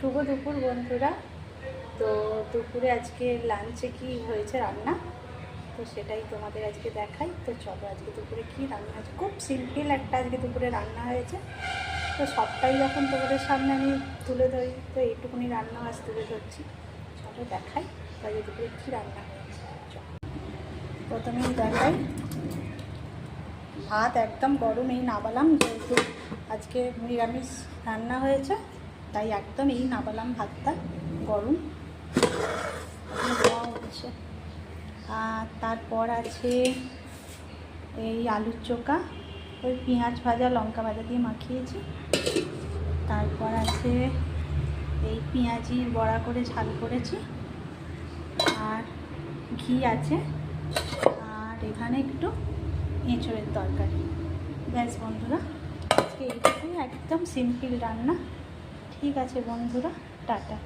শুভ দুপুর বন্ধুরা। তো দুপুরে আজকে লাঞ্চে কি হয়েছে রান্না, তো সেটাই তোমাদের আজকে দেখাই। তো চলো আজকে দুপুরে কি রান্না হয়েছে, খুব সিম্পল একটা আজকে দুপুরে রান্না হয়েছে। তো সবটাই যখন তোমাদের সামনে আমি তুলে ধরি, তো এইটুকুনি রান্না আজ তুলে ধরছি। চলো দেখাই তো আজকে দুপুরে কী রান্না হয়েছে। প্রথমেই দেখাই, ভাত একদম গরম, এই নাবালাম, যেহেতু আজকে নিরামিষ রান্না হয়েছে তাই একদম এই নাবালাম, ভাতটা গরম দেওয়া হচ্ছে। আর তারপর আছে এই আলুর চোখা, ওই পেঁয়াজ ভাজা লঙ্কা ভাজা দিয়ে মাখিয়েছি। তারপর আছে এই পেঁয়াজির বড়া করে ঝাল করেছি, আর ঘি আছে, আর এখানে একটু এঁচড়ের তরকারি। ব্যাস বন্ধুরা, আজকে এইটুকুই, একদম সিম্পল রান্না। ঠিক আছে বন্ধুরা, টাটা।